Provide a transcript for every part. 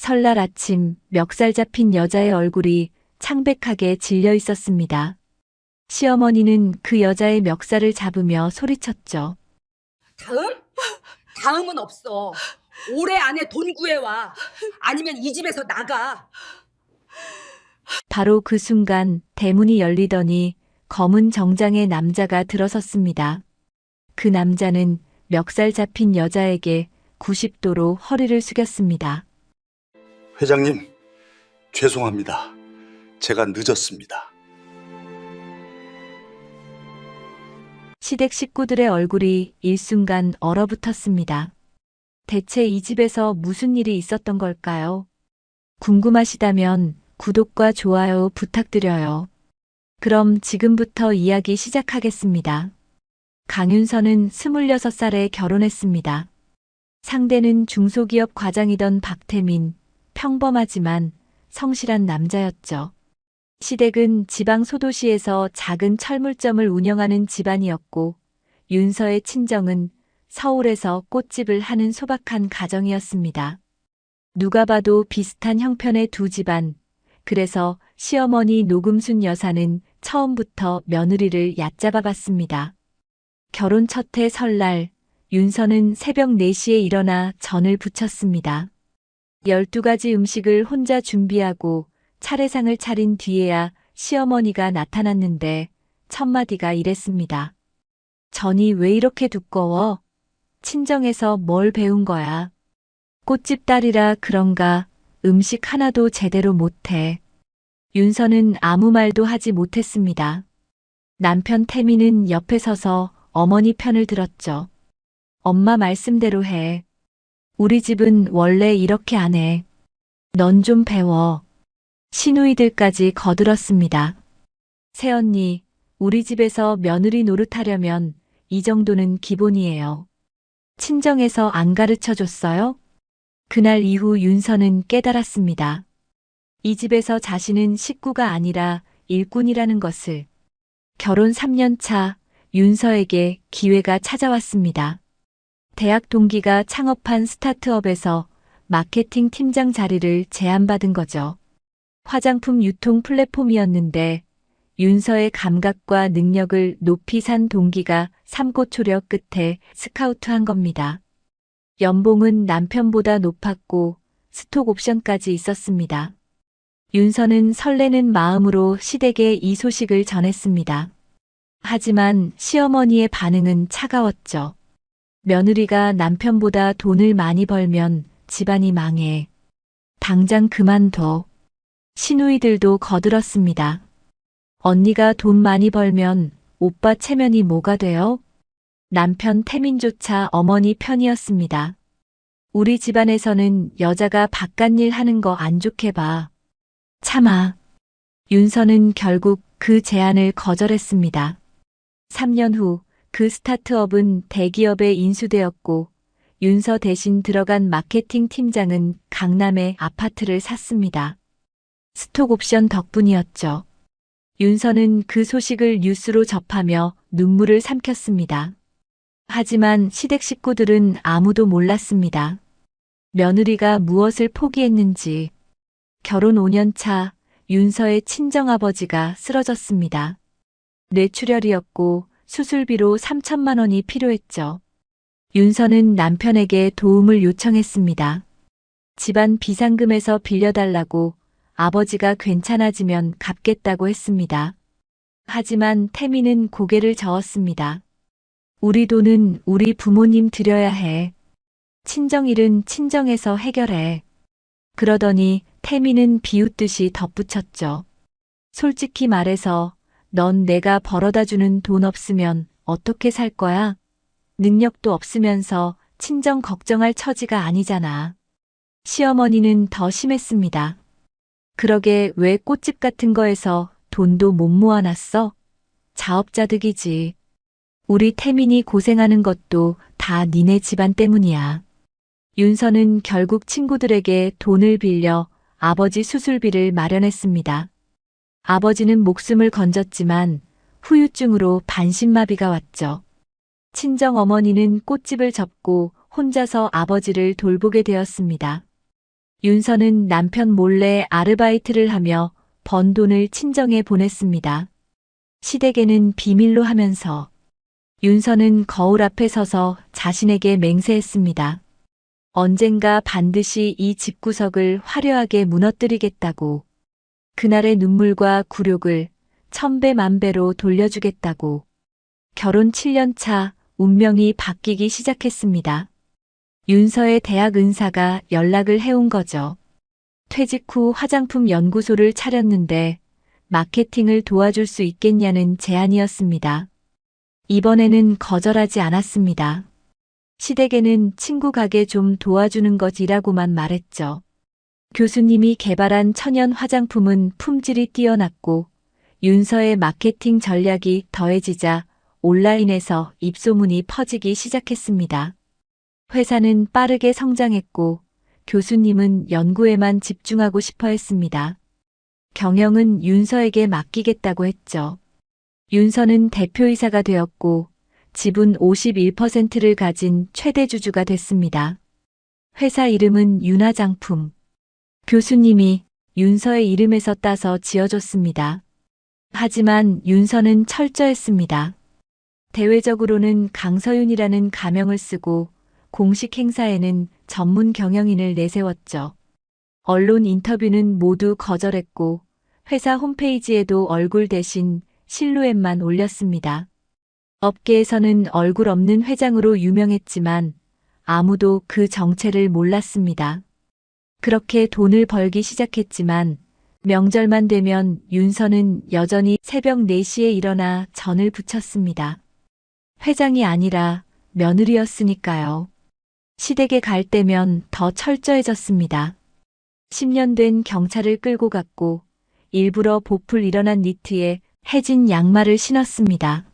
설날 아침 멱살 잡힌 여자의 얼굴이 창백하게 질려 있었습니다. 시어머니는 그 여자의 멱살을 잡으며 소리쳤죠. 다음? 다음은 없어. 올해 안에 돈 구해와. 아니면 이 집에서 나가. 바로 그 순간 대문이 열리더니 검은 정장의 남자가 들어섰습니다. 그 남자는 멱살 잡힌 여자에게 90도로 허리를 숙였습니다. 회장님, 죄송합니다. 제가 늦었습니다. 시댁 식구들의 얼굴이 일순간 얼어붙었습니다. 대체 이 집에서 무슨 일이 있었던 걸까요? 궁금하시다면 구독과 좋아요 부탁드려요. 그럼 지금부터 이야기 시작하겠습니다. 강윤서는 26살에 결혼했습니다. 상대는 중소기업 과장이던 박태민, 평범하지만 성실한 남자였죠. 시댁은 지방 소도시에서 작은 철물점을 운영하는 집안이었고, 윤서의 친정은 서울에서 꽃집을 하는 소박한 가정이었습니다. 누가 봐도 비슷한 형편의 두 집안, 그래서 시어머니 노금순 여사는 처음부터 며느리를 얕잡아 봤습니다. 결혼 첫 해 설날, 윤서는 새벽 4시에 일어나 전을 부쳤습니다. 12가지 음식을 혼자 준비하고 차례상을 차린 뒤에야 시어머니가 나타났는데 첫마디가 이랬습니다. 전이 왜 이렇게 두꺼워? 친정에서 뭘 배운 거야? 꽃집 딸이라 그런가 음식 하나도 제대로 못해. 윤서는 아무 말도 하지 못했습니다. 남편 태민은 옆에 서서 어머니 편을 들었죠. 엄마 말씀대로 해. 우리 집은 원래 이렇게 안 해. 넌 좀 배워. 시누이들까지 거들었습니다. 새언니, 우리 집에서 며느리 노릇하려면 이 정도는 기본이에요. 친정에서 안 가르쳐 줬어요? 그날 이후 윤서는 깨달았습니다. 이 집에서 자신은 식구가 아니라 일꾼이라는 것을. 결혼 3년 차 윤서에게 기회가 찾아왔습니다. 대학 동기가 창업한 스타트업에서 마케팅 팀장 자리를 제안받은 거죠. 화장품 유통 플랫폼이었는데 윤서의 감각과 능력을 높이 산 동기가 삼고초려 끝에 스카우트한 겁니다. 연봉은 남편보다 높았고 스톡 옵션까지 있었습니다. 윤서는 설레는 마음으로 시댁에 이 소식을 전했습니다. 하지만 시어머니의 반응은 차가웠죠. 며느리가 남편보다 돈을 많이 벌면 집안이 망해. 당장 그만둬. 시누이들도 거들었습니다. 언니가 돈 많이 벌면 오빠 체면이 뭐가 돼요? 남편 태민조차 어머니 편이었습니다. 우리 집안에서는 여자가 바깥일 하는 거 안 좋게 봐. 참아. 윤서는 결국 그 제안을 거절했습니다. 3년 후 그 스타트업은 대기업에 인수되었고 윤서 대신 들어간 마케팅 팀장은 강남에 아파트를 샀습니다. 스톡 옵션 덕분이었죠. 윤서는 그 소식을 뉴스로 접하며 눈물을 삼켰습니다. 하지만 시댁 식구들은 아무도 몰랐습니다. 며느리가 무엇을 포기했는지. 결혼 5년 차 윤서의 친정아버지가 쓰러졌습니다. 뇌출혈이었고 수술비로 3천만 원이 필요했죠. 윤서는 남편에게 도움을 요청했습니다. 집안 비상금에서 빌려달라고 아버지가 괜찮아지면 갚겠다고 했습니다. 하지만 태민은 고개를 저었습니다. 우리 돈은 우리 부모님 드려야 해. 친정일은 친정에서 해결해. 그러더니 태민은 비웃듯이 덧붙였죠. 솔직히 말해서 넌 내가 벌어다주는 돈 없으면 어떻게 살 거야? 능력도 없으면서 친정 걱정할 처지가 아니잖아. 시어머니는 더 심했습니다. 그러게 왜 꽃집 같은 거에서 돈도 못 모아놨어? 자업자득이지. 우리 태민이 고생하는 것도 다 니네 집안 때문이야. 윤서는 결국 친구들에게 돈을 빌려 아버지 수술비를 마련했습니다. 아버지는 목숨을 건졌지만 후유증으로 반신마비가 왔죠. 친정 어머니는 꽃집을 접고 혼자서 아버지를 돌보게 되었습니다. 윤서는 남편 몰래 아르바이트를 하며 번 돈을 친정에 보냈습니다. 시댁에는 비밀로 하면서 윤서는 거울 앞에 서서 자신에게 맹세했습니다. 언젠가 반드시 이 집구석을 화려하게 무너뜨리겠다고. 그날의 눈물과 굴욕을 천배 만배로 돌려주겠다고. 결혼 7년 차 운명이 바뀌기 시작했습니다. 윤서의 대학 은사가 연락을 해온 거죠. 퇴직 후 화장품 연구소를 차렸는데 마케팅을 도와줄 수 있겠냐는 제안이었습니다. 이번에는 거절하지 않았습니다. 시댁에는 친구 가게 좀 도와주는 것이라고만 말했죠. 교수님이 개발한 천연 화장품은 품질이 뛰어났고 윤서의 마케팅 전략이 더해지자 온라인에서 입소문이 퍼지기 시작했습니다. 회사는 빠르게 성장했고 교수님은 연구에만 집중하고 싶어 했습니다. 경영은 윤서에게 맡기겠다고 했죠. 윤서는 대표이사가 되었고 지분 51%를 가진 최대 주주가 됐습니다. 회사 이름은 윤화장품. 교수님이 윤서의 이름에서 따서 지어줬습니다. 하지만 윤서는 철저했습니다. 대외적으로는 강서윤이라는 가명을 쓰고 공식 행사에는 전문 경영인을 내세웠죠. 언론 인터뷰는 모두 거절했고 회사 홈페이지에도 얼굴 대신 실루엣만 올렸습니다. 업계에서는 얼굴 없는 회장으로 유명했지만 아무도 그 정체를 몰랐습니다. 그렇게 돈을 벌기 시작했지만 명절만 되면 윤서는 여전히 새벽 4시에 일어나 전을 부쳤습니다. 회장이 아니라 며느리였으니까요. 시댁에 갈 때면 더 철저해졌습니다. 10년 된 경차를 끌고 갔고 일부러 보풀 일어난 니트에 해진 양말을 신었습니다.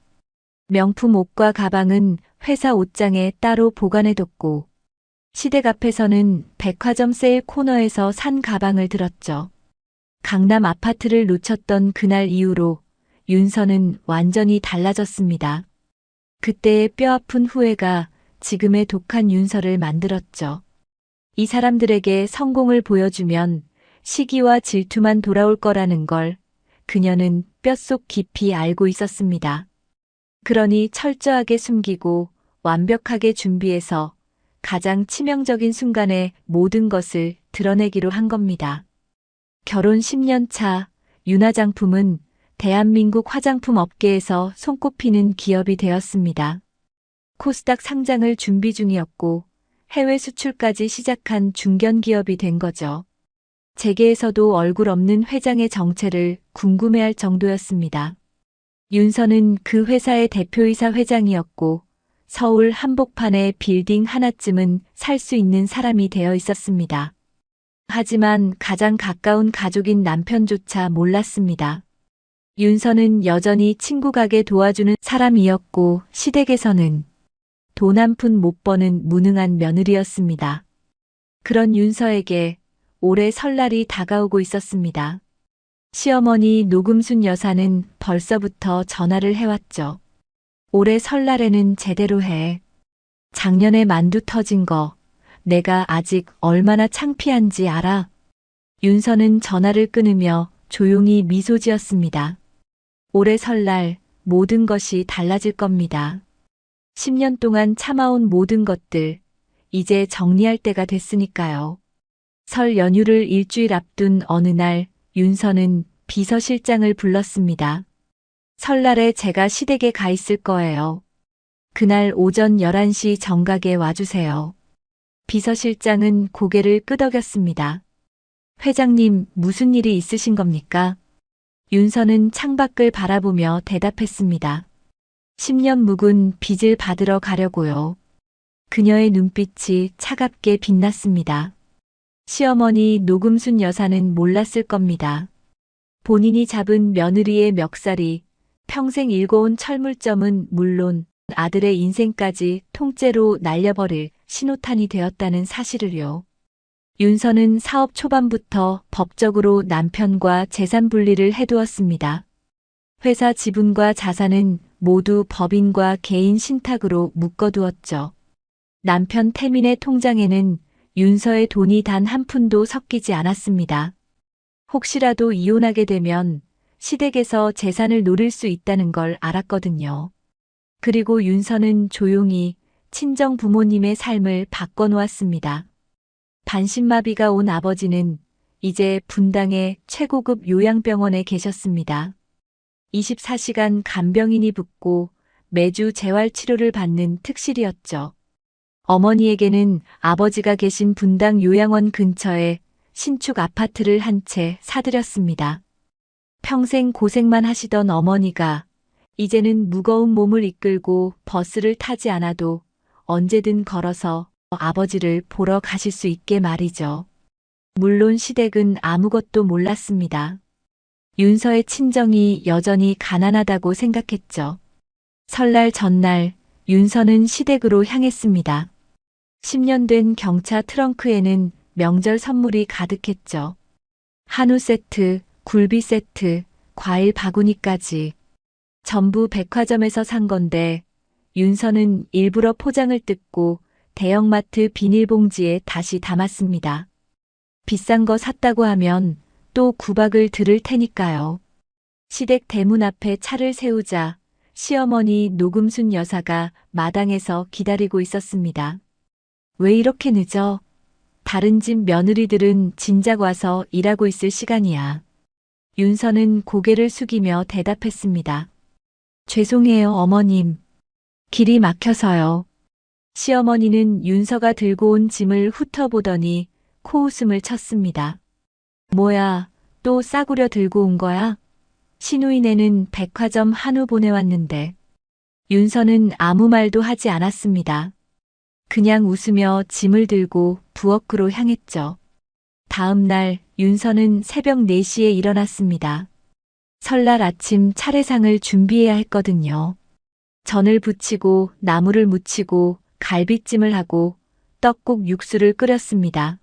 명품 옷과 가방은 회사 옷장에 따로 보관해뒀고 시댁 앞에서는 백화점 세일 코너에서 산 가방을 들었죠. 강남 아파트를 놓쳤던 그날 이후로 윤서는 완전히 달라졌습니다. 그때의 뼈아픈 후회가 지금의 독한 윤서를 만들었죠. 이 사람들에게 성공을 보여주면 시기와 질투만 돌아올 거라는 걸 그녀는 뼛속 깊이 알고 있었습니다. 그러니 철저하게 숨기고 완벽하게 준비해서 가장 치명적인 순간에 모든 것을 드러내기로 한 겁니다. 결혼 10년 차 윤화장품은 대한민국 화장품 업계에서 손꼽히는 기업이 되었습니다. 코스닥 상장을 준비 중이었고 해외 수출까지 시작한 중견기업이 된 거죠. 재계에서도 얼굴 없는 회장의 정체를 궁금해할 정도였습니다. 윤서는 그 회사의 대표이사 회장이었고 서울 한복판에 빌딩 하나쯤은 살 수 있는 사람이 되어 있었습니다. 하지만 가장 가까운 가족인 남편조차 몰랐습니다. 윤서는 여전히 친구 가게 도와주는 사람이었고 시댁에서는 돈 한 푼 못 버는 무능한 며느리였습니다. 그런 윤서에게 올해 설날이 다가오고 있었습니다. 시어머니 노금순 여사는 벌써부터 전화를 해왔죠. 올해 설날에는 제대로 해. 작년에 만두 터진 거 내가 아직 얼마나 창피한지 알아? 윤서는 전화를 끊으며 조용히 미소 지었습니다. 올해 설날 모든 것이 달라질 겁니다. 10년 동안 참아온 모든 것들, 이제 정리할 때가 됐으니까요. 설 연휴를 일주일 앞둔 어느 날 윤서는 비서실장을 불렀습니다. 설날에 제가 시댁에 가 있을 거예요. 그날 오전 11시 정각에 와주세요. 비서실장은 고개를 끄덕였습니다. 회장님, 무슨 일이 있으신 겁니까? 윤서는 창밖을 바라보며 대답했습니다. 10년 묵은 빚을 받으러 가려고요. 그녀의 눈빛이 차갑게 빛났습니다. 시어머니 노금순 여사는 몰랐을 겁니다. 본인이 잡은 며느리의 멱살이 평생 일궈온 철물점은 물론 아들의 인생까지 통째로 날려버릴 신호탄이 되었다는 사실을요. 윤서는 사업 초반부터 법적으로 남편과 재산 분리를 해두었습니다. 회사 지분과 자산은 모두 법인과 개인 신탁으로 묶어두었죠. 남편 태민의 통장에는 윤서의 돈이 단 한 푼도 섞이지 않았습니다. 혹시라도 이혼하게 되면 시댁에서 재산을 노릴 수 있다는 걸 알았거든요. 그리고 윤서는 조용히 친정 부모님의 삶을 바꿔놓았습니다. 반신마비가 온 아버지는 이제 분당의 최고급 요양병원에 계셨습니다. 24시간 간병인이 붙고 매주 재활치료를 받는 특실이었죠. 어머니에게는 아버지가 계신 분당 요양원 근처에 신축 아파트를 한 채 사들였습니다. 평생 고생만 하시던 어머니가 이제는 무거운 몸을 이끌고 버스를 타지 않아도 언제든 걸어서 아버지를 보러 가실 수 있게 말이죠. 물론 시댁은 아무것도 몰랐습니다. 윤서의 친정이 여전히 가난하다고 생각했죠. 설날 전날 윤서는 시댁으로 향했습니다. 10년 된 경차 트렁크에는 명절 선물이 가득했죠. 한우 세트, 굴비 세트, 과일 바구니까지. 전부 백화점에서 산 건데 윤서는 일부러 포장을 뜯고 대형마트 비닐봉지에 다시 담았습니다. 비싼 거 샀다고 하면 또 구박을 들을 테니까요. 시댁 대문 앞에 차를 세우자 시어머니 노금순 여사가 마당에서 기다리고 있었습니다. 왜 이렇게 늦어? 다른 집 며느리들은 진작 와서 일하고 있을 시간이야. 윤서는 고개를 숙이며 대답했습니다. 죄송해요, 어머님. 길이 막혀서요. 시어머니는 윤서가 들고 온 짐을 훑어보더니 코웃음을 쳤습니다. 뭐야, 또 싸구려 들고 온 거야? 시누이네는 백화점 한우 보내왔는데. 윤서는 아무 말도 하지 않았습니다. 그냥 웃으며 짐을 들고 부엌으로 향했죠. 다음 날 윤서는 새벽 4시에 일어났습니다. 설날 아침 차례상을 준비해야 했거든요. 전을 부치고 나물을 무치고 갈비찜을 하고 떡국 육수를 끓였습니다.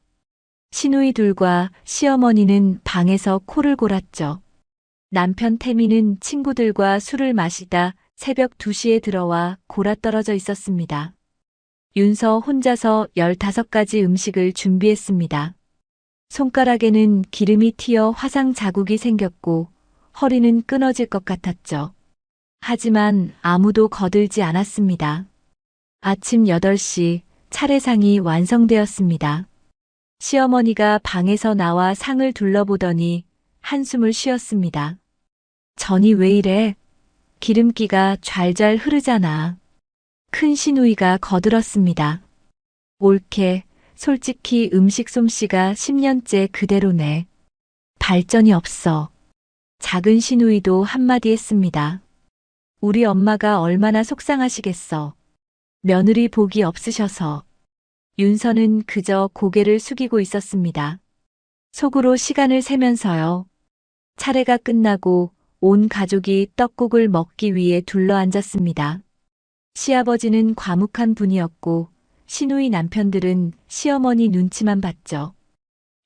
시누이 둘과 시어머니는 방에서 코를 골았죠. 남편 태미는 친구들과 술을 마시다 새벽 2시에 들어와 골아떨어져 있었습니다. 윤서 혼자서 15가지 음식을 준비했습니다. 손가락에는 기름이 튀어 화상 자국이 생겼고 허리는 끊어질 것 같았죠. 하지만 아무도 거들지 않았습니다. 아침 8시 차례상이 완성되었습니다. 시어머니가 방에서 나와 상을 둘러보더니 한숨을 쉬었습니다. 전이 왜 이래? 기름기가 좔좔 흐르잖아. 큰 시누이가 거들었습니다. 옳게, 솔직히 음식 솜씨가 10년째 그대로네. 발전이 없어. 작은 시누이도 한마디 했습니다. 우리 엄마가 얼마나 속상하시겠어. 며느리 복이 없으셔서. 윤서는 그저 고개를 숙이고 있었습니다. 속으로 시간을 세면서요. 차례가 끝나고 온 가족이 떡국을 먹기 위해 둘러앉았습니다. 시아버지는 과묵한 분이었고 시누이 남편들은 시어머니 눈치만 봤죠.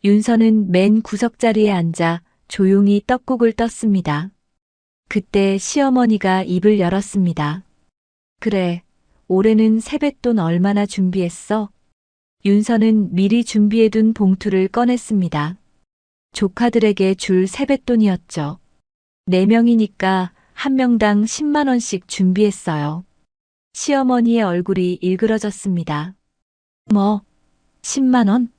윤서는 맨 구석자리에 앉아 조용히 떡국을 떴습니다. 그때 시어머니가 입을 열었습니다. 그래, 올해는 세뱃돈 얼마나 준비했어? 윤서는 미리 준비해둔 봉투를 꺼냈습니다. 조카들에게 줄 세뱃돈이었죠. 4명이니까 한 명당 10만 원씩 준비했어요. 시어머니의 얼굴이 일그러졌습니다. 뭐, 10만 원?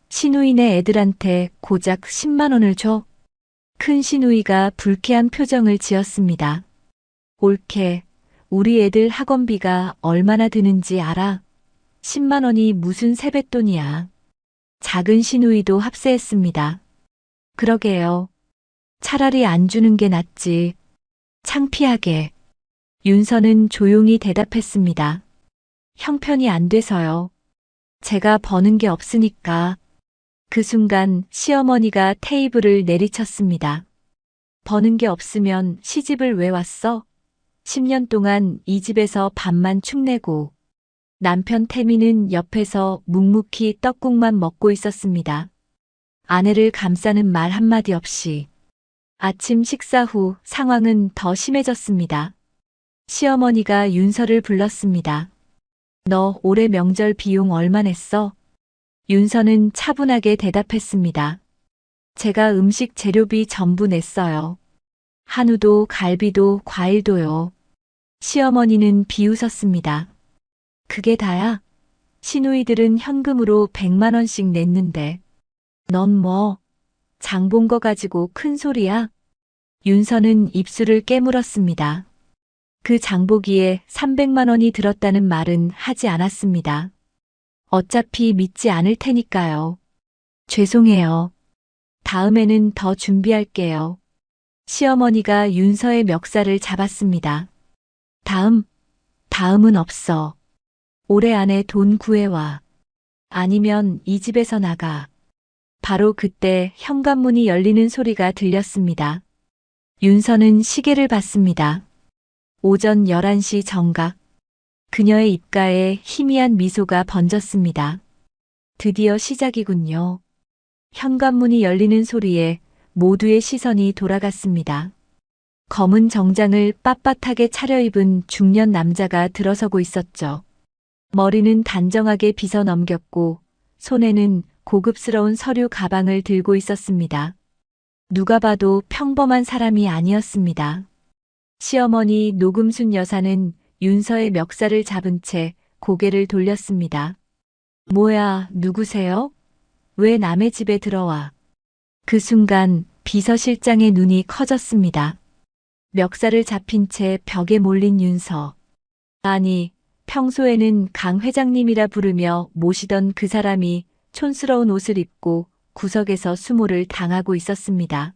시누이네 애들한테 고작 10만 원을 줘? 큰 시누이가 불쾌한 표정을 지었습니다. 옳게, 우리 애들 학원비가 얼마나 드는지 알아? 10만 원이 무슨 세뱃돈이야. 작은 시누이도 합세했습니다. 그러게요. 차라리 안 주는 게 낫지. 창피하게. 윤서는 조용히 대답했습니다. 형편이 안 돼서요. 제가 버는 게 없으니까. 그 순간 시어머니가 테이블을 내리쳤습니다. 버는 게 없으면 시집을 왜 왔어? 10년 동안 이 집에서 밥만 축내고 남편 태미는 옆에서 묵묵히 떡국만 먹고 있었습니다. 아내를 감싸는 말 한마디 없이. 아침 식사 후 상황은 더 심해졌습니다. 시어머니가 윤서를 불렀습니다. 너 올해 명절 비용 얼마 냈어? 윤서는 차분하게 대답했습니다. 제가 음식 재료비 전부 냈어요. 한우도 갈비도 과일도요. 시어머니는 비웃었습니다. 그게 다야? 시누이들은 현금으로 100만 원씩 냈는데. 넌 뭐, 장 본 거 가지고 큰 소리야? 윤서는 입술을 깨물었습니다. 그 장보기에 300만 원이 들었다는 말은 하지 않았습니다. 어차피 믿지 않을 테니까요. 죄송해요. 다음에는 더 준비할게요. 시어머니가 윤서의 멱살을 잡았습니다. 다음은 없어. 올해 안에 돈 구해와. 아니면 이 집에서 나가. 바로 그때 현관문이 열리는 소리가 들렸습니다. 윤서는 시계를 봤습니다. 오전 11시 정각. 그녀의 입가에 희미한 미소가 번졌습니다. 드디어 시작이군요. 현관문이 열리는 소리에 모두의 시선이 돌아갔습니다. 검은 정장을 빳빳하게 차려입은 중년 남자가 들어서고 있었죠. 머리는 단정하게 빗어 넘겼고 손에는 고급스러운 서류 가방을 들고 있었습니다. 누가 봐도 평범한 사람이 아니었습니다. 시어머니 노금순 여사는 윤서의 멱살을 잡은 채 고개를 돌렸습니다. 뭐야, 누구세요? 왜 남의 집에 들어와? 그 순간 비서실장의 눈이 커졌습니다. 멱살을 잡힌 채 벽에 몰린 윤서. 아니, 평소에는 강 회장님이라 부르며 모시던 그 사람이 촌스러운 옷을 입고 구석에서 수모를 당하고 있었습니다.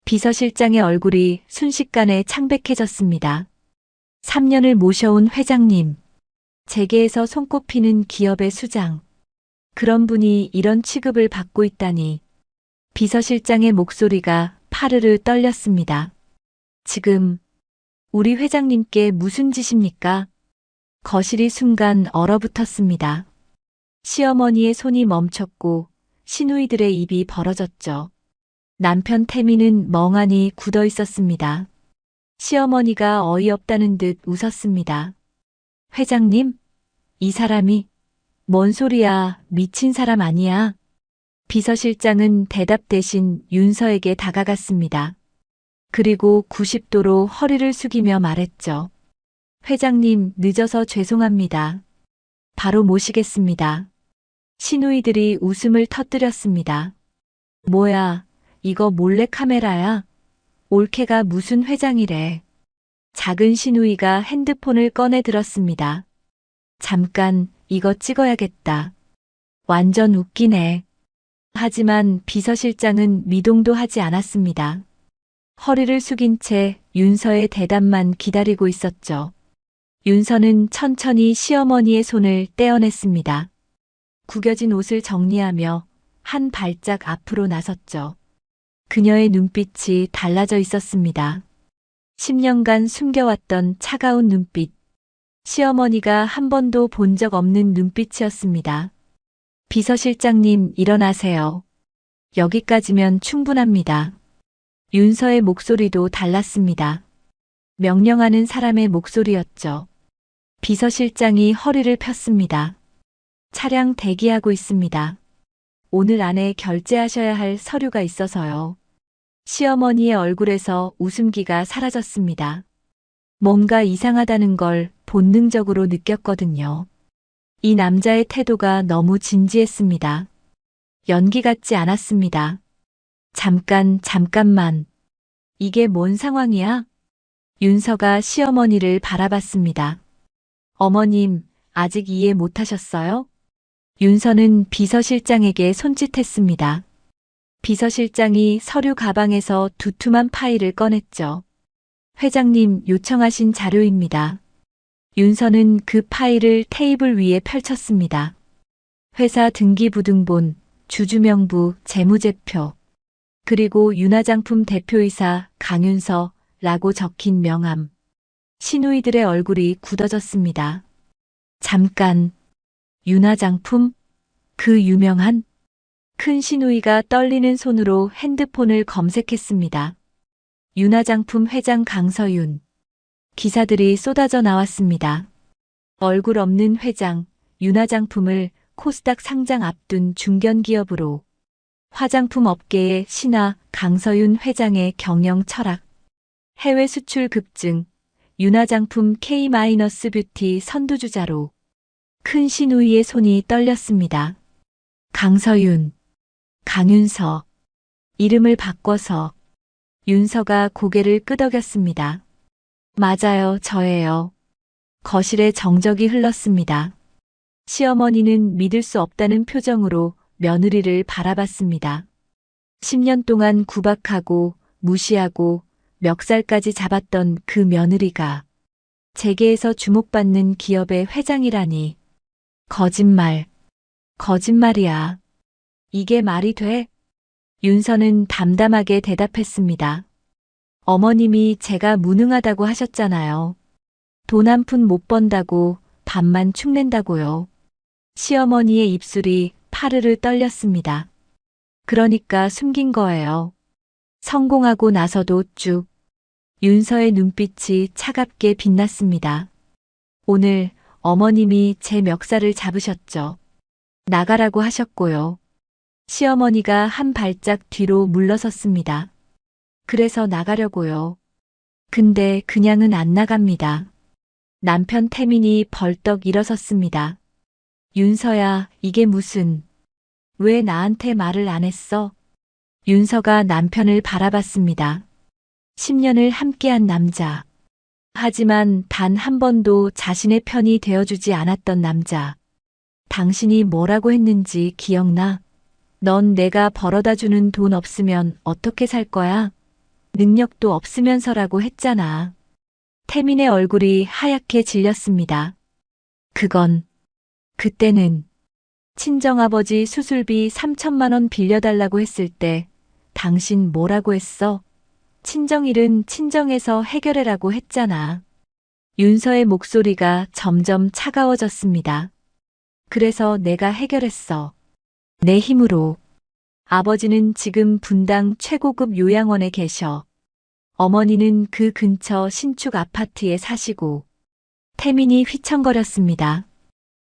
비서실장의 얼굴이 순식간에 창백해졌습니다. 3년을 모셔온 회장님. 재계에서 손꼽히는 기업의 수장. 그런 분이 이런 취급을 받고 있다니. 비서실장의 목소리가 파르르 떨렸습니다. 지금 우리 회장님께 무슨 짓입니까? 거실이 순간 얼어붙었습니다. 시어머니의 손이 멈췄고 시누이들의 입이 벌어졌죠. 남편 태미는 멍하니 굳어 있었습니다. 시어머니가 어이없다는 듯 웃었습니다. 회장님, 이 사람이 뭔 소리야, 미친 사람 아니야. 비서실장은 대답 대신 윤서에게 다가갔습니다. 그리고 90도로 허리를 숙이며 말했죠. 회장님, 늦어서 죄송합니다. 바로 모시겠습니다. 시누이들이 웃음을 터뜨렸습니다. 뭐야, 이거 몰래카메라야? 올케가 무슨 회장이래. 작은 시누이가 핸드폰을 꺼내 들었습니다. 잠깐, 이거 찍어야겠다. 완전 웃기네. 하지만 비서실장은 미동도 하지 않았습니다. 허리를 숙인 채 윤서의 대답만 기다리고 있었죠. 윤서는 천천히 시어머니의 손을 떼어냈습니다. 구겨진 옷을 정리하며 한 발짝 앞으로 나섰죠. 그녀의 눈빛이 달라져 있었습니다. 10년간 숨겨왔던 차가운 눈빛. 시어머니가 한 번도 본 적 없는 눈빛이었습니다. 비서실장님, 일어나세요. 여기까지면 충분합니다. 윤서의 목소리도 달랐습니다. 명령하는 사람의 목소리였죠. 비서실장이 허리를 폈습니다. 차량 대기하고 있습니다. 오늘 안에 결제하셔야 할 서류가 있어서요. 시어머니의 얼굴에서 웃음기가 사라졌습니다. 뭔가 이상하다는 걸 본능적으로 느꼈거든요. 이 남자의 태도가 너무 진지했습니다. 연기 같지 않았습니다. 잠깐만. 이게 뭔 상황이야? 윤서가 시어머니를 바라봤습니다. 어머님, 아직 이해 못하셨어요? 윤서는 비서실장에게 손짓했습니다. 비서실장이 서류 가방에서 두툼한 파일을 꺼냈죠. 회장님 요청하신 자료입니다. 윤서는 그 파일을 테이블 위에 펼쳤습니다. 회사 등기부등본, 주주명부, 재무제표, 그리고 윤화장품 대표이사 강윤서라고 적힌 명함. 시누이들의 얼굴이 굳어졌습니다. 잠깐, 윤화장품? 그 유명한? 큰 시누이가 떨리는 손으로 핸드폰을 검색했습니다. 윤화장품 회장 강서윤. 기사들이 쏟아져 나왔습니다. 얼굴 없는 회장, 윤화장품을 코스닥 상장 앞둔 중견기업으로 화장품 업계의 신화 강서윤 회장의 경영 철학, 해외 수출 급증, 윤화장품 K-뷰티 선두주자로 큰 신우이의 손이 떨렸습니다. 강서윤, 강윤서, 이름을 바꿔서 윤서가 고개를 끄덕였습니다. 맞아요, 저예요. 거실에 정적이 흘렀습니다. 시어머니는 믿을 수 없다는 표정으로 며느리를 바라봤습니다. 10년 동안 구박하고 무시하고 멱살까지 잡았던 그 며느리가 재계에서 주목받는 기업의 회장이라니. 거짓말, 거짓말이야. 이게 말이 돼? 윤서는 담담하게 대답했습니다. 어머님이 제가 무능하다고 하셨잖아요. 돈 한 푼 못 번다고 밥만 축낸다고요. 시어머니의 입술이 파르르 떨렸습니다. 그러니까 숨긴 거예요. 성공하고 나서도 쭉. 윤서의 눈빛이 차갑게 빛났습니다. 오늘 어머님이 제 멱살을 잡으셨죠. 나가라고 하셨고요. 시어머니가 한 발짝 뒤로 물러섰습니다. 그래서 나가려고요. 근데 그냥은 안 나갑니다. 남편 태민이 벌떡 일어섰습니다. 윤서야, 이게 무슨... 왜 나한테 말을 안 했어? 윤서가 남편을 바라봤습니다. 10년을 함께한 남자. 하지만 단 한 번도 자신의 편이 되어주지 않았던 남자. 당신이 뭐라고 했는지 기억나? 넌 내가 벌어다주는 돈 없으면 어떻게 살 거야? 능력도 없으면서라고 했잖아. 태민의 얼굴이 하얗게 질렸습니다. 그때는 친정아버지 수술비 3천만 원 빌려달라고 했을 때 당신 뭐라고 했어? 친정일은 친정에서 해결해라고 했잖아. 윤서의 목소리가 점점 차가워졌습니다. 그래서 내가 해결했어. 내 힘으로. 아버지는 지금 분당 최고급 요양원에 계셔. 어머니는 그 근처 신축 아파트에 사시고. 태민이 휘청거렸습니다.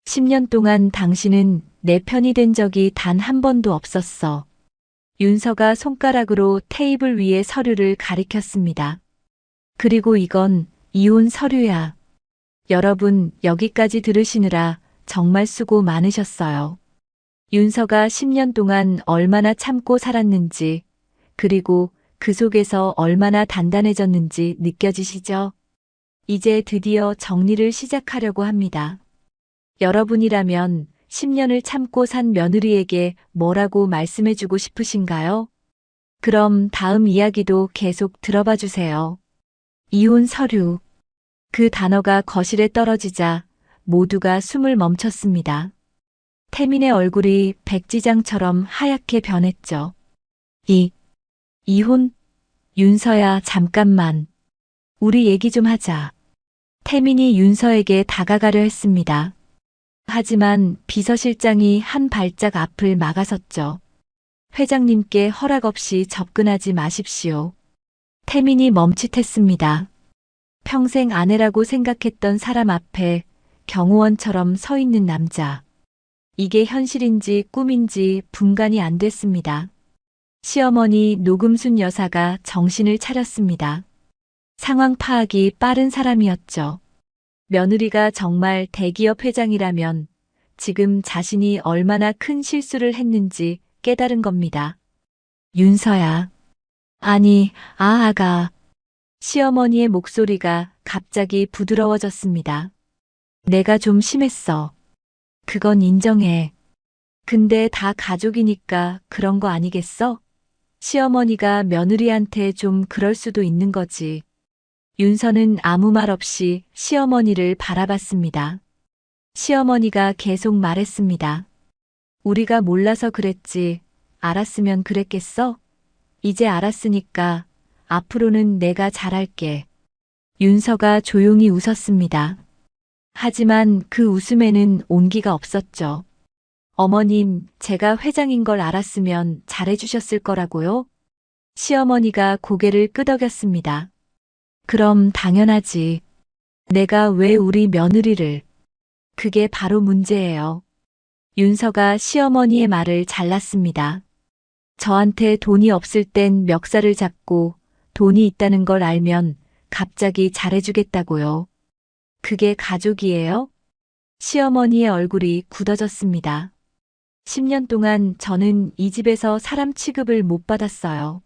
10년 동안 당신은 내 편이 된 적이 단 한 번도 없었어. 윤서가 손가락으로 테이블 위에 서류를 가리켰습니다. 그리고 이건 이혼 서류야. 여러분, 여기까지 들으시느라 정말 수고 많으셨어요. 윤서가 10년 동안 얼마나 참고 살았는지, 그리고 그 속에서 얼마나 단단해졌는지 느껴지시죠? 이제 드디어 정리를 시작하려고 합니다. 여러분이라면 10년을 참고 산 며느리에게 뭐라고 말씀해주고 싶으신가요? 그럼 다음 이야기도 계속 들어봐 주세요. 이혼 서류. 그 단어가 거실에 떨어지자 모두가 숨을 멈췄습니다. 태민의 얼굴이 백지장처럼 하얗게 변했죠. 이혼? 윤서야, 잠깐만. 우리 얘기 좀 하자. 태민이 윤서에게 다가가려 했습니다. 하지만 비서실장이 한 발짝 앞을 막아섰죠. 회장님께 허락 없이 접근하지 마십시오. 태민이 멈칫했습니다. 평생 아내라고 생각했던 사람 앞에 경호원처럼 서 있는 남자. 이게 현실인지 꿈인지 분간이 안 됐습니다. 시어머니 노금순 여사가 정신을 차렸습니다. 상황 파악이 빠른 사람이었죠. 며느리가 정말 대기업 회장이라면 지금 자신이 얼마나 큰 실수를 했는지 깨달은 겁니다. 윤서야. 아니, 아가. 시어머니의 목소리가 갑자기 부드러워졌습니다. 내가 좀 심했어. 그건 인정해. 근데 다 가족이니까 그런 거 아니겠어? 시어머니가 며느리한테 좀 그럴 수도 있는 거지. 윤서는 아무 말 없이 시어머니를 바라봤습니다. 시어머니가 계속 말했습니다. 우리가 몰라서 그랬지. 알았으면 그랬겠어? 이제 알았으니까 앞으로는 내가 잘할게. 윤서가 조용히 웃었습니다. 하지만 그 웃음에는 온기가 없었죠. 어머님, 제가 회장인 걸 알았으면 잘해주셨을 거라고요? 시어머니가 고개를 끄덕였습니다. 그럼 당연하지. 내가 왜 우리 며느리를. 그게 바로 문제예요. 윤서가 시어머니의 말을 잘랐습니다. 저한테 돈이 없을 땐 멱살을 잡고 돈이 있다는 걸 알면 갑자기 잘해주겠다고요. 그게 가족이에요? 시어머니의 얼굴이 굳어졌습니다. 10년 동안 저는 이 집에서 사람 취급을 못 받았어요.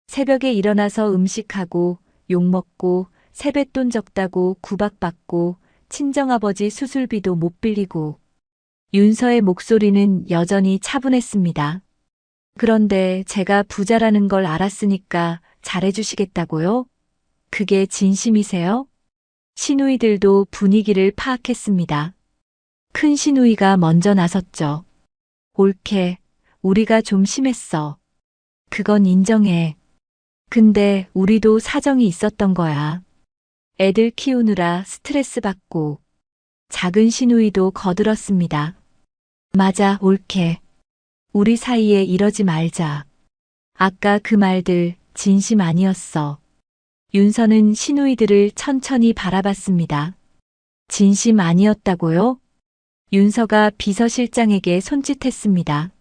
새벽에 일어나서 음식하고 욕먹고 세뱃돈 적다고 구박받고 친정아버지 수술비도 못 빌리고 윤서의 목소리는 여전히 차분했습니다. 그런데 제가 부자라는 걸 알았으니까 잘해주시겠다고요? 그게 진심이세요? 시누이들도 분위기를 파악했습니다. 큰 시누이가 먼저 나섰죠. 옳게, 우리가 좀 심했어. 그건 인정해. 근데 우리도 사정이 있었던 거야. 애들 키우느라 스트레스 받고. 작은 시누이도 거들었습니다. 맞아, 옳게. 우리 사이에 이러지 말자. 아까 그 말들 진심 아니었어. 윤서는 시누이들을 천천히 바라봤습니다. 진심 아니었다고요? 윤서가 비서실장에게 손짓했습니다.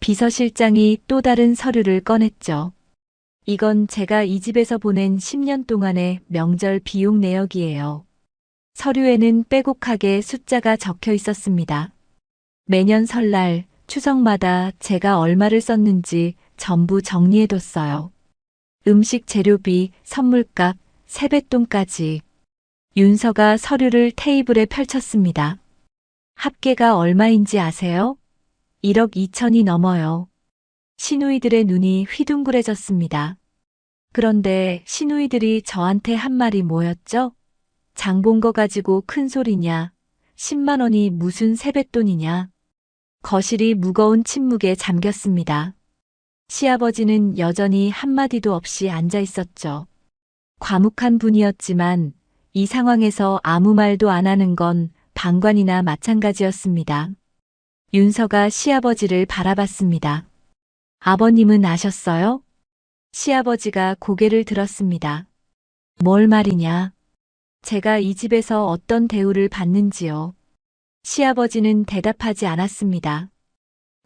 비서실장이 또 다른 서류를 꺼냈죠. 이건 제가 이 집에서 보낸 10년 동안의 명절 비용 내역이에요. 서류에는 빼곡하게 숫자가 적혀 있었습니다. 매년 설날, 추석마다 제가 얼마를 썼는지 전부 정리해뒀어요. 음식 재료비, 선물값, 세뱃돈까지. 윤서가 서류를 테이블에 펼쳤습니다. 합계가 얼마인지 아세요? 1억 2천이 넘어요. 시누이들의 눈이 휘둥그레졌습니다. 그런데 시누이들이 저한테 한 말이 뭐였죠? 장 본 거 가지고 큰 소리냐? 10만 원이 무슨 세뱃돈이냐? 거실이 무거운 침묵에 잠겼습니다. 시아버지는 여전히 한마디도 없이 앉아 있었죠. 과묵한 분이었지만 이 상황에서 아무 말도 안 하는 건 방관이나 마찬가지였습니다. 윤서가 시아버지를 바라봤습니다. 아버님은 아셨어요? 시아버지가 고개를 들었습니다. 뭘 말이냐? 제가 이 집에서 어떤 대우를 받는지요. 시아버지는 대답하지 않았습니다.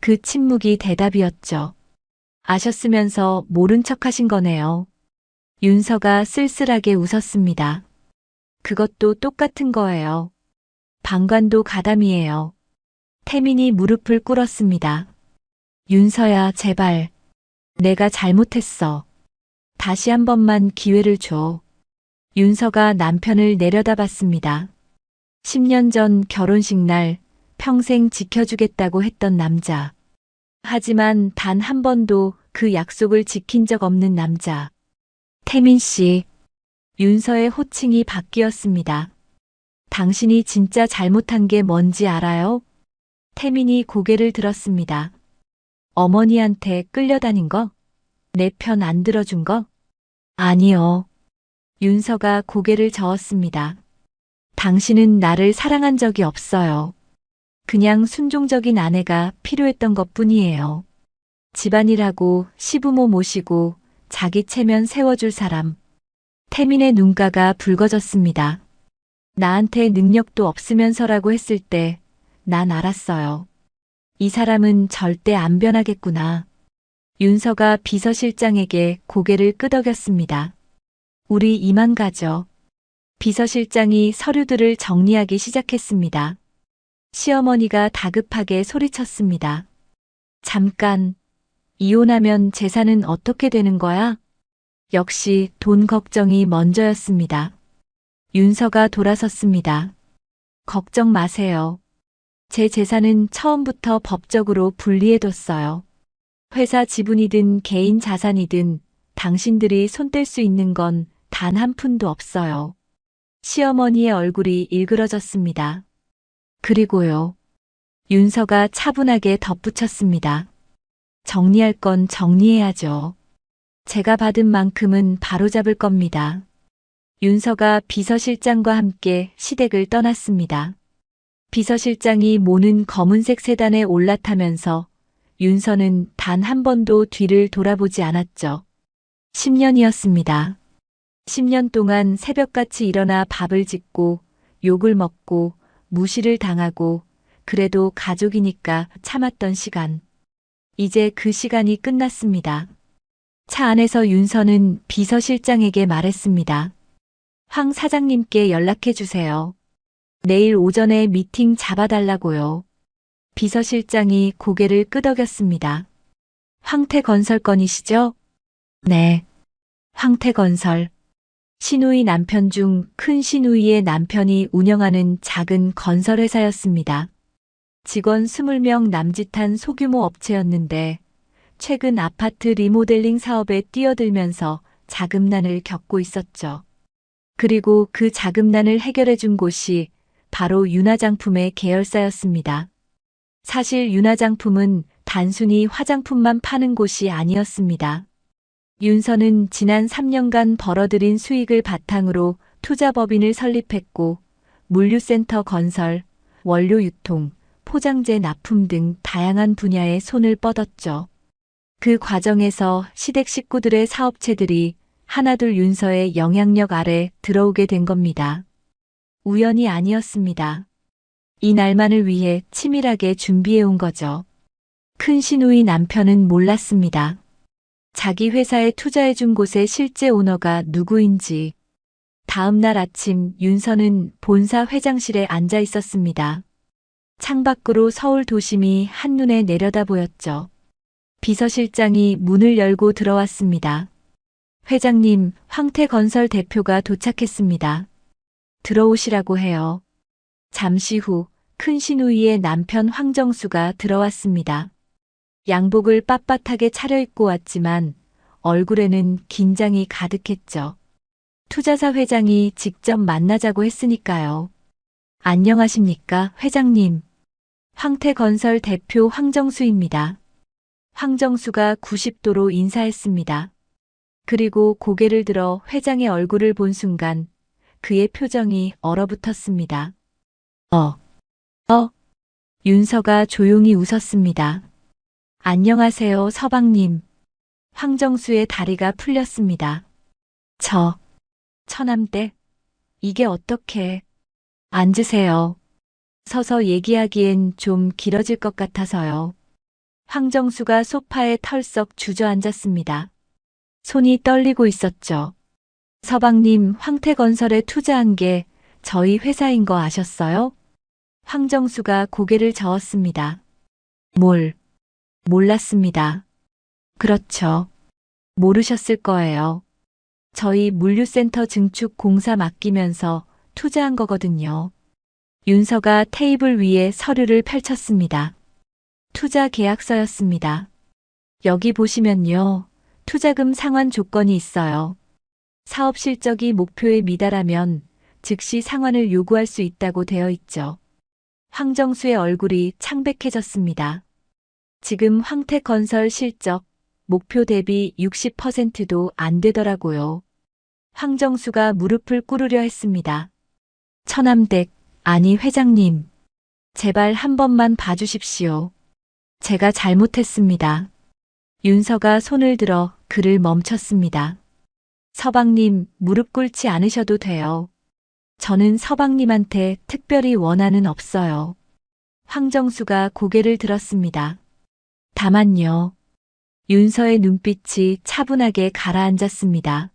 그 침묵이 대답이었죠. 아셨으면서 모른 척 하신 거네요. 윤서가 쓸쓸하게 웃었습니다. 그것도 똑같은 거예요. 방관도 가담이에요. 태민이 무릎을 꿇었습니다. 윤서야, 제발. 내가 잘못했어. 다시 한 번만 기회를 줘. 윤서가 남편을 내려다봤습니다. 10년 전 결혼식 날 평생 지켜주겠다고 했던 남자. 하지만 단 한 번도 그 약속을 지킨 적 없는 남자. 태민 씨. 윤서의 호칭이 바뀌었습니다. 당신이 진짜 잘못한 게 뭔지 알아요? 태민이 고개를 들었습니다. 어머니한테 끌려다닌 거? 내 편 안 들어준 거? 아니요. 윤서가 고개를 저었습니다. 당신은 나를 사랑한 적이 없어요. 그냥 순종적인 아내가 필요했던 것 뿐이에요. 집안일하고 시부모 모시고 자기 체면 세워줄 사람. 태민의 눈가가 붉어졌습니다. 나한테 능력도 없으면서라고 했을 때 난 알았어요. 이 사람은 절대 안 변하겠구나. 윤서가 비서실장에게 고개를 끄덕였습니다. 우리 이만 가죠. 비서실장이 서류들을 정리하기 시작했습니다. 시어머니가 다급하게 소리쳤습니다. 잠깐, 이혼하면 재산은 어떻게 되는 거야? 역시 돈 걱정이 먼저였습니다. 윤서가 돌아섰습니다. 걱정 마세요. 제 재산은 처음부터 법적으로 분리해뒀어요. 회사 지분이든 개인 자산이든 당신들이 손댈 수 있는 건 단 한 푼도 없어요. 시어머니의 얼굴이 일그러졌습니다. 그리고요. 윤서가 차분하게 덧붙였습니다. 정리할 건 정리해야죠. 제가 받은 만큼은 바로잡을 겁니다. 윤서가 비서실장과 함께 시댁을 떠났습니다. 비서실장이 모는 검은색 세단에 올라타면서 윤서는 단 한 번도 뒤를 돌아보지 않았죠. 10년이었습니다. 10년 동안 새벽같이 일어나 밥을 짓고 욕을 먹고 무시를 당하고 그래도 가족이니까 참았던 시간. 이제 그 시간이 끝났습니다. 차 안에서 윤서는 비서실장에게 말했습니다. 황 사장님께 연락해 주세요. 내일 오전에 미팅 잡아달라고요. 비서실장이 고개를 끄덕였습니다. 황태건설 건이시죠? 네. 황태건설. 시누이 남편 중 큰 시누이의 남편이 운영하는 작은 건설회사였습니다. 직원 20명 남짓한 소규모 업체였는데 최근 아파트 리모델링 사업에 뛰어들면서 자금난을 겪고 있었죠. 그리고 그 자금난을 해결해 준 곳이 바로 윤화장품의 계열사였습니다. 사실 윤화장품은 단순히 화장품만 파는 곳이 아니었습니다. 윤서는 지난 3년간 벌어들인 수익을 바탕으로 투자법인을 설립했고 물류센터 건설, 원료 유통, 포장재 납품 등 다양한 분야에 손을 뻗었죠. 그 과정에서 시댁 식구들의 사업체들이 하나둘 윤서의 영향력 아래 들어오게 된 겁니다. 우연이 아니었습니다. 이 날만을 위해 치밀하게 준비해 온 거죠. 큰 시누이 남편은 몰랐습니다. 자기 회사에 투자해 준 곳의 실제 오너가 누구인지. 다음 날 아침 윤서는 본사 회장실에 앉아 있었습니다. 창밖으로 서울 도심이 한눈에 내려다 보였죠. 비서실장이 문을 열고 들어왔습니다. 회장님, 황태건설 대표가 도착했습니다. 들어오시라고 해요. 잠시 후 큰 시누이의 남편 황정수가 들어왔습니다. 양복을 빳빳하게 차려입고 왔지만 얼굴에는 긴장이 가득했죠. 투자사 회장이 직접 만나자고 했으니까요. 안녕하십니까, 회장님. 황태건설 대표 황정수입니다. 황정수가 90도로 인사했습니다. 그리고 고개를 들어 회장의 얼굴을 본 순간 그의 표정이 얼어붙었습니다. 윤서가 조용히 웃었습니다. 안녕하세요, 서방님. 황정수의 다리가 풀렸습니다. 처남댁? 이게 어떻게? 앉으세요. 서서 얘기하기엔 좀 길어질 것 같아서요. 황정수가 소파에 털썩 주저앉았습니다. 손이 떨리고 있었죠. 서방님, 황태건설에 투자한 게 저희 회사인 거 아셨어요? 황정수가 고개를 저었습니다. 몰랐습니다. 그렇죠. 모르셨을 거예요. 저희 물류센터 증축 공사 맡기면서 투자한 거거든요. 윤서가 테이블 위에 서류를 펼쳤습니다. 투자 계약서였습니다. 여기 보시면요. 투자금 상환 조건이 있어요. 사업 실적이 목표에 미달하면 즉시 상환을 요구할 수 있다고 되어 있죠. 황정수의 얼굴이 창백해졌습니다. 지금 황태건설 실적, 목표 대비 60%도 안 되더라고요. 황정수가 무릎을 꿇으려 했습니다. 처남댁, 아니 회장님. 제발 한 번만 봐주십시오. 제가 잘못했습니다. 윤서가 손을 들어 그를 멈췄습니다. 서방님, 무릎 꿇지 않으셔도 돼요. 저는 서방님한테 특별히 원한은 없어요. 황정수가 고개를 들었습니다. 다만요. 윤서의 눈빛이 차분하게 가라앉았습니다.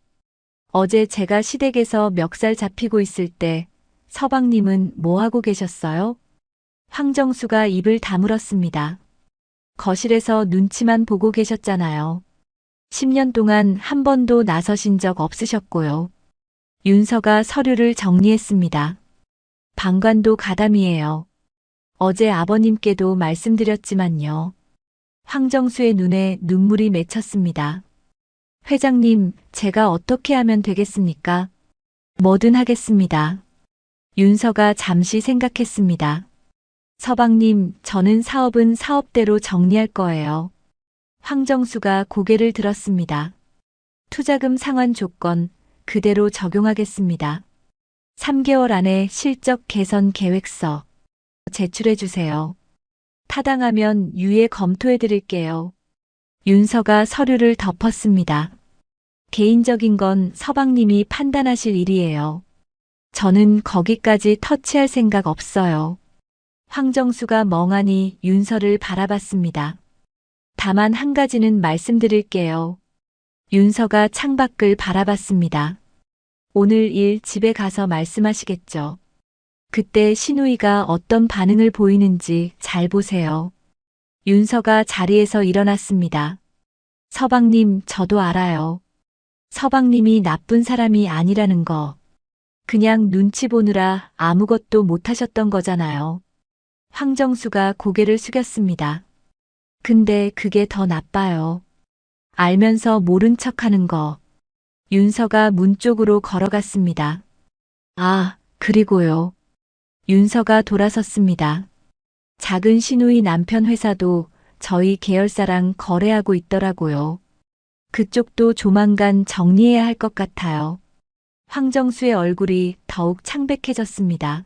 어제 제가 시댁에서 멱살 잡히고 있을 때 서방님은 뭐 하고 계셨어요? 황정수가 입을 다물었습니다. 거실에서 눈치만 보고 계셨잖아요. 10년 동안 한 번도 나서신 적 없으셨고요. 윤서가 서류를 정리했습니다. 방관도 가담이에요. 어제 아버님께도 말씀드렸지만요. 황정수의 눈에 눈물이 맺혔습니다. 회장님, 제가 어떻게 하면 되겠습니까? 뭐든 하겠습니다. 윤서가 잠시 생각했습니다. 서방님, 저는 사업은 사업대로 정리할 거예요. 황정수가 고개를 들었습니다. 투자금 상환 조건 그대로 적용하겠습니다. 3개월 안에 실적 개선 계획서 제출해 주세요. 타당하면 유예 검토해 드릴게요. 윤서가 서류를 덮었습니다. 개인적인 건 서방님이 판단하실 일이에요. 저는 거기까지 터치할 생각 없어요. 황정수가 멍하니 윤서를 바라봤습니다. 다만 한 가지는 말씀드릴게요. 윤서가 창밖을 바라봤습니다. 오늘 일 집에 가서 말씀하시겠죠. 그때 신우이가 어떤 반응을 보이는지 잘 보세요. 윤서가 자리에서 일어났습니다. 서방님, 저도 알아요. 서방님이 나쁜 사람이 아니라는 거. 그냥 눈치 보느라 아무것도 못하셨던 거잖아요. 황정수가 고개를 숙였습니다. 근데 그게 더 나빠요. 알면서 모른 척하는 거. 윤서가 문 쪽으로 걸어갔습니다. 아, 그리고요. 윤서가 돌아섰습니다. 작은 신우이 남편 회사도 저희 계열사랑 거래하고 있더라고요. 그쪽도 조만간 정리해야 할 것 같아요. 황정수의 얼굴이 더욱 창백해졌습니다.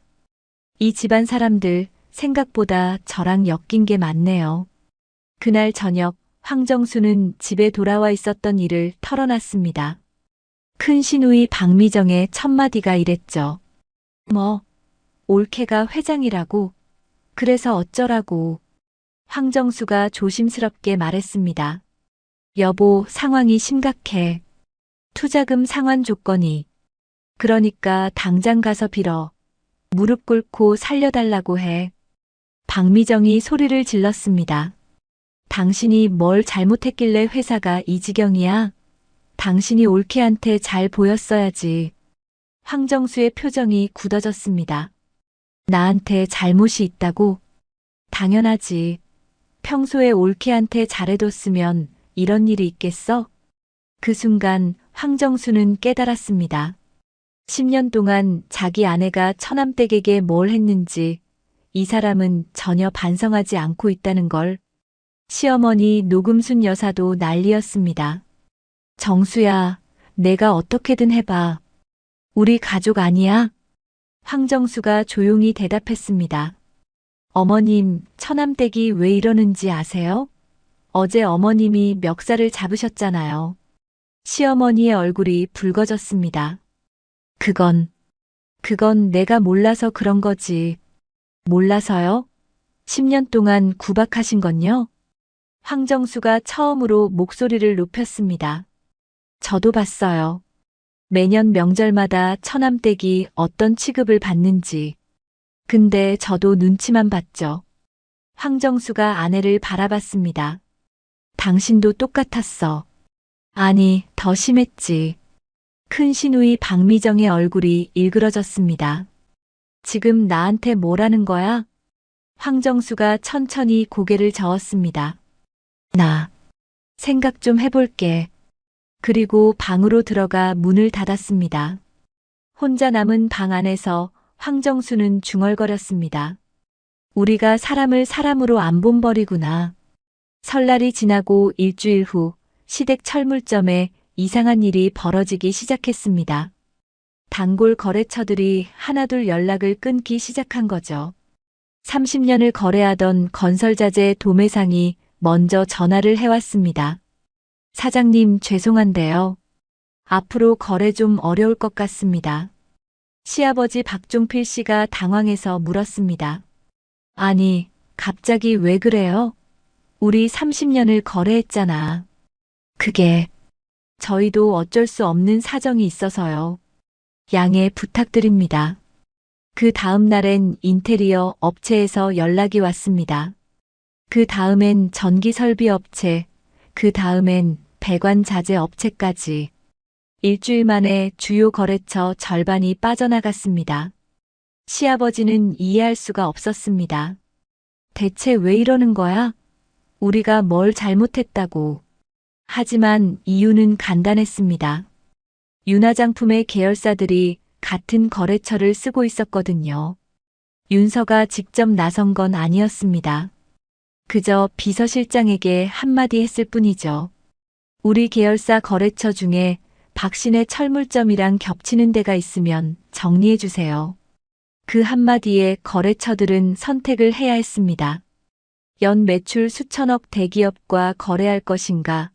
이 집안 사람들 생각보다 저랑 엮인 게 많네요. 그날 저녁 황정수는 집에 돌아와 있었던 일을 털어놨습니다. 큰 시누이 박미정의 첫 마디가 이랬죠. 뭐, 올케가 회장이라고? 그래서 어쩌라고? 황정수가 조심스럽게 말했습니다. 여보, 상황이 심각해. 투자금 상환 조건이. 그러니까 당장 가서 빌어. 무릎 꿇고 살려달라고 해. 박미정이 소리를 질렀습니다. 당신이 뭘 잘못했길래 회사가 이 지경이야? 당신이 올케한테 잘 보였어야지. 황정수의 표정이 굳어졌습니다. 나한테 잘못이 있다고? 당연하지. 평소에 올케한테 잘해뒀으면 이런 일이 있겠어? 그 순간 황정수는 깨달았습니다. 10년 동안 자기 아내가 처남댁에게 뭘 했는지 이 사람은 전혀 반성하지 않고 있다는 걸. 시어머니 노금순 여사도 난리였습니다. 정수야, 내가 어떻게든 해봐. 우리 가족 아니야? 황정수가 조용히 대답했습니다. 어머님, 처남댁이 왜 이러는지 아세요? 어제 어머님이 멱살을 잡으셨잖아요. 시어머니의 얼굴이 붉어졌습니다. 그건 내가 몰라서 그런 거지. 몰라서요? 10년 동안 구박하신 건요? 황정수가 처음으로 목소리를 높였습니다. 저도 봤어요. 매년 명절마다 처남댁이 어떤 취급을 받는지. 근데 저도 눈치만 봤죠. 황정수가 아내를 바라봤습니다. 당신도 똑같았어. 아니, 더 심했지. 큰 시누이 박미정의 얼굴이 일그러졌습니다. 지금 나한테 뭐라는 거야? 황정수가 천천히 고개를 저었습니다. 나 생각 좀 해볼게. 그리고 방으로 들어가 문을 닫았습니다. 혼자 남은 방 안에서 황정수는 중얼거렸습니다. 우리가 사람을 사람으로 안 본버리구나. 설날이 지나고 일주일 후 시댁 철물점에 이상한 일이 벌어지기 시작했습니다. 단골 거래처들이 하나둘 연락을 끊기 시작한 거죠. 30년을 거래하던 건설자재 도매상이 먼저 전화를 해왔습니다. 사장님, 죄송한데요. 앞으로 거래 좀 어려울 것 같습니다. 시아버지 박종필 씨가 당황해서 물었습니다. 아니, 갑자기 왜 그래요? 우리 30년을 거래했잖아. 그게 저희도 어쩔 수 없는 사정이 있어서요. 양해 부탁드립니다. 그 다음 날엔 인테리어 업체에서 연락이 왔습니다. 그 다음엔 전기설비 업체, 그 다음엔 배관 자재 업체까지. 일주일 만에 주요 거래처 절반이 빠져나갔습니다. 시아버지는 이해할 수가 없었습니다. 대체 왜 이러는 거야? 우리가 뭘 잘못했다고. 하지만 이유는 간단했습니다. 윤화장품의 계열사들이 같은 거래처를 쓰고 있었거든요. 윤서가 직접 나선 건 아니었습니다. 그저 비서실장에게 한마디 했을 뿐이죠. 우리 계열사 거래처 중에 박신의 철물점이랑 겹치는 데가 있으면 정리해 주세요. 그 한마디에 거래처들은 선택을 해야 했습니다. 연 매출 수천억 대기업과 거래할 것인가,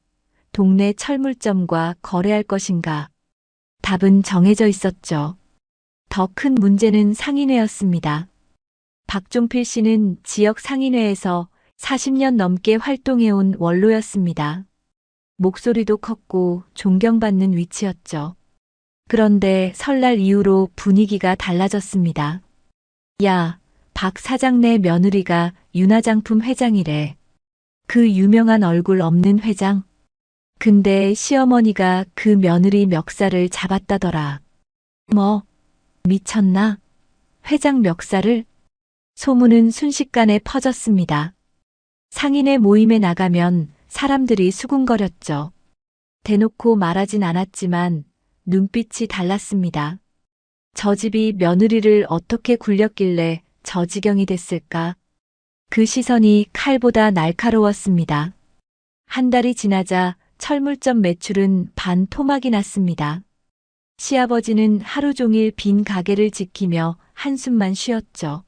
동네 철물점과 거래할 것인가. 답은 정해져 있었죠. 더 큰 문제는 상인회였습니다. 박종필 씨는 지역 상인회에서 40년 넘게 활동해온 원로였습니다. 목소리도 컸고 존경받는 위치였죠. 그런데 설날 이후로 분위기가 달라졌습니다. 야, 박 사장네 며느리가 윤화장품 회장이래. 그 유명한 얼굴 없는 회장? 근데 시어머니가 그 며느리 멱살을 잡았다더라. 뭐, 미쳤나? 회장 멱살을? 소문은 순식간에 퍼졌습니다. 상인회 모임에 나가면 사람들이 수군거렸죠. 대놓고 말하진 않았지만 눈빛이 달랐습니다. 저 집이 며느리를 어떻게 굴렸길래 저 지경이 됐을까? 그 시선이 칼보다 날카로웠습니다. 한 달이 지나자 철물점 매출은 반 토막이 났습니다. 시아버지는 하루 종일 빈 가게를 지키며 한숨만 쉬었죠.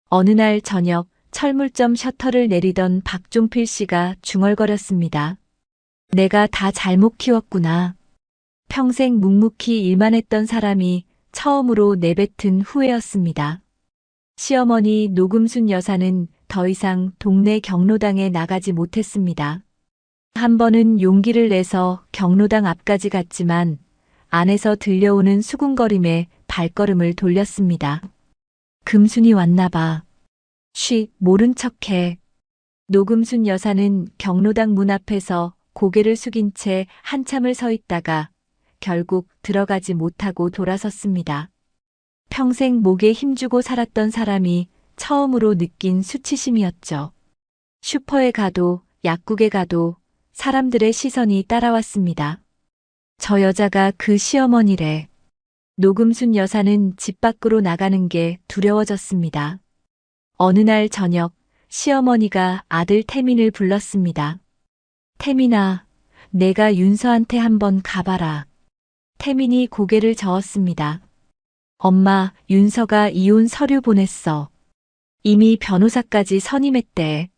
어느 날 저녁 철물점 셔터를 내리던 박종필 씨가 중얼거렸습니다. 내가 다 잘못 키웠구나. 평생 묵묵히 일만 했던 사람이 처음으로 내뱉은 후회였습니다. 시어머니 노금순 여사는 더 이상 동네 경로당에 나가지 못했습니다. 한 번은 용기를 내서 경로당 앞까지 갔지만 안에서 들려오는 수군거림에 발걸음을 돌렸습니다. 금순이 왔나 봐. 쉬, 모른 척해. 노금순 여사는 경로당 문 앞에서 고개를 숙인 채 한참을 서 있다가 결국 들어가지 못하고 돌아섰습니다. 평생 목에 힘주고 살았던 사람이 처음으로 느낀 수치심이었죠. 슈퍼에 가도 약국에 가도 사람들의 시선이 따라왔습니다. 저 여자가 그 시어머니래. 노금순 여사는 집 밖으로 나가는 게 두려워졌습니다. 어느 날 저녁 시어머니가 아들 태민을 불렀습니다. 태민아, 내가 윤서한테 한번 가봐라. 태민이 고개를 저었습니다. 엄마, 윤서가 이혼 서류 보냈어. 이미 변호사까지 선임했대.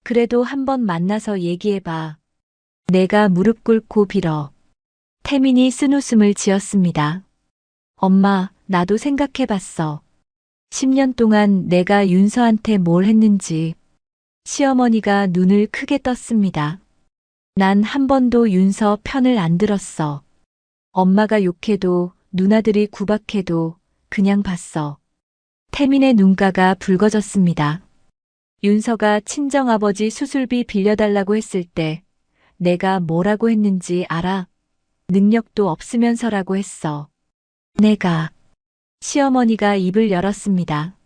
그래도 한번 만나서 얘기해봐. 내가 무릎 꿇고 빌어. 태민이 쓴웃음을 지었습니다. 엄마, 나도 생각해봤어. 10년 동안 내가 윤서한테 뭘 했는지. 시어머니가 눈을 크게 떴습니다. 난 한 번도 윤서 편을 안 들었어. 엄마가 욕해도 누나들이 구박해도 그냥 봤어. 태민의 눈가가 붉어졌습니다. 윤서가 친정아버지 수술비 빌려달라고 했을 때 내가 뭐라고 했는지 알아? 능력도 없으면서라고 했어. 내가. 시어머니가 입을 열었습니다.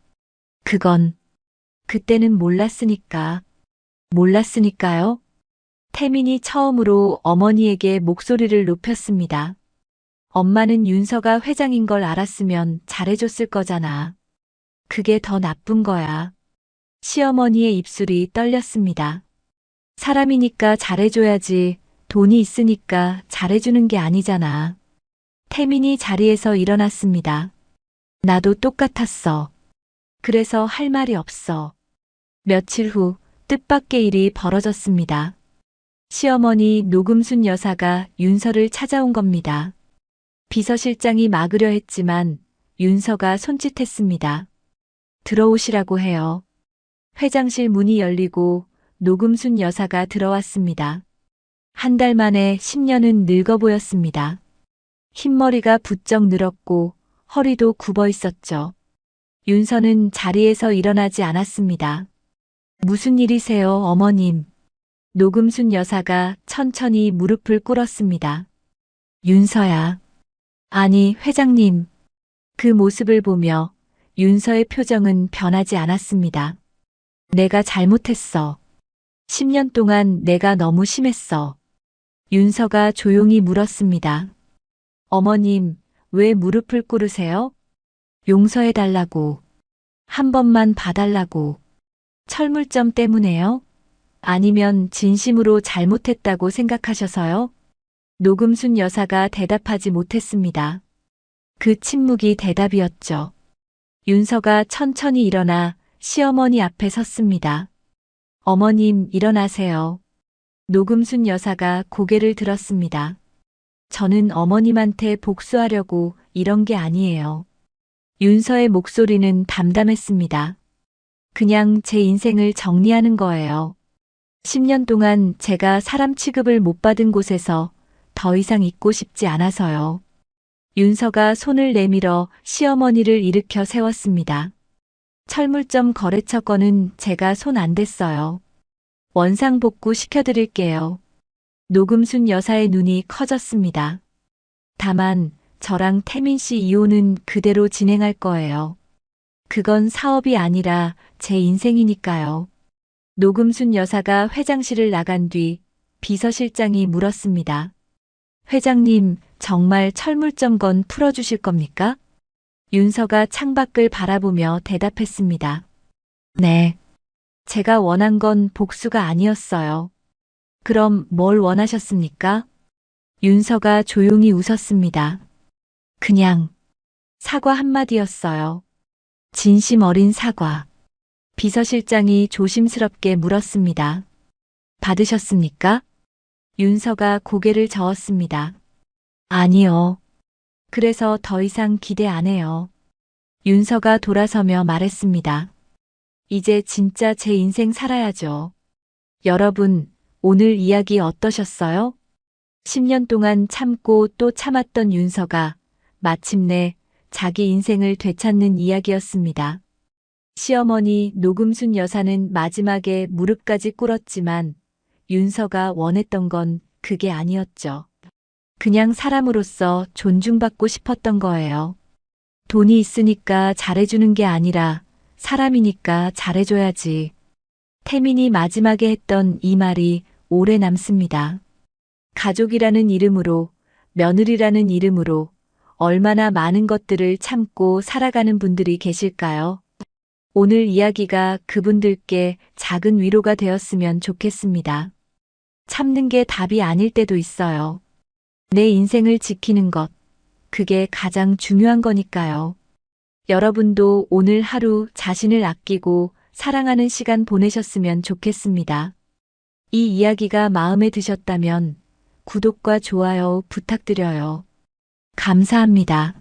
그건 그때는 몰랐으니까. 몰랐으니까요? 태민이 처음으로 어머니에게 목소리를 높였습니다. 엄마는 윤서가 회장인 걸 알았으면 잘해줬을 거잖아. 그게 더 나쁜 거야. 시어머니의 입술이 떨렸습니다. 사람이니까 잘해줘야지 돈이 있으니까 잘해주는 게 아니잖아. 태민이 자리에서 일어났습니다. 나도 똑같았어. 그래서 할 말이 없어. 며칠 후 뜻밖의 일이 벌어졌습니다. 시어머니 노금순 여사가 윤서를 찾아온 겁니다. 비서실장이 막으려 했지만 윤서가 손짓했습니다. 들어오시라고 해요. 회장실 문이 열리고 노금순 여사가 들어왔습니다. 한 달 만에 10년은 늙어 보였습니다. 흰머리가 부쩍 늘었고 허리도 굽어 있었죠. 윤서는 자리에서 일어나지 않았습니다. 무슨 일이세요, 어머님? 노금순 여사가 천천히 무릎을 꿇었습니다. 윤서야. 아니, 회장님. 그 모습을 보며 윤서의 표정은 변하지 않았습니다. 내가 잘못했어. 10년 동안 내가 너무 심했어. 윤서가 조용히 물었습니다. 어머님, 왜 무릎을 꿇으세요? 용서해달라고. 한 번만 봐달라고. 철물점 때문에요? 아니면 진심으로 잘못했다고 생각하셔서요? 노금순 여사가 대답하지 못했습니다. 그 침묵이 대답이었죠. 윤서가 천천히 일어나 시어머니 앞에 섰습니다. 어머님, 일어나세요. 노금순 여사가 고개를 들었습니다. 저는 어머님한테 복수하려고 이런 게 아니에요. 윤서의 목소리는 담담했습니다. 그냥 제 인생을 정리하는 거예요. 10년 동안 제가 사람 취급을 못 받은 곳에서 더 이상 있고 싶지 않아서요. 윤서가 손을 내밀어 시어머니를 일으켜 세웠습니다. 철물점 거래처 건은 제가 손 안 댔어요. 원상복구 시켜드릴게요. 노금순 여사의 눈이 커졌습니다. 다만 저랑 태민 씨 이혼은 그대로 진행할 거예요. 그건 사업이 아니라 제 인생이니까요. 노금순 여사가 회장실을 나간 뒤 비서실장이 물었습니다. 회장님, 정말 철물점 건 풀어주실 겁니까? 윤서가 창밖을 바라보며 대답했습니다. 네. 제가 원한 건 복수가 아니었어요. 그럼 뭘 원하셨습니까? 윤서가 조용히 웃었습니다. 그냥 사과 한마디였어요. 진심 어린 사과. 비서실장이 조심스럽게 물었습니다. 받으셨습니까? 윤서가 고개를 저었습니다. 아니요. 그래서 더 이상 기대 안 해요. 윤서가 돌아서며 말했습니다. 이제 진짜 제 인생 살아야죠. 여러분, 오늘 이야기 어떠셨어요? 10년 동안 참고 또 참았던 윤서가 마침내 자기 인생을 되찾는 이야기였습니다. 시어머니 노금순 여사는 마지막에 무릎까지 꿇었지만 윤서가 원했던 건 그게 아니었죠. 그냥 사람으로서 존중받고 싶었던 거예요. 돈이 있으니까 잘해주는 게 아니라 사람이니까 잘해줘야지. 태민이 마지막에 했던 이 말이 오래 남습니다. 가족이라는 이름으로, 며느리라는 이름으로 얼마나 많은 것들을 참고 살아가는 분들이 계실까요? 오늘 이야기가 그분들께 작은 위로가 되었으면 좋겠습니다. 참는 게 답이 아닐 때도 있어요. 내 인생을 지키는 것, 그게 가장 중요한 거니까요. 여러분도 오늘 하루 자신을 아끼고 사랑하는 시간 보내셨으면 좋겠습니다. 이 이야기가 마음에 드셨다면 구독과 좋아요 부탁드려요. 감사합니다.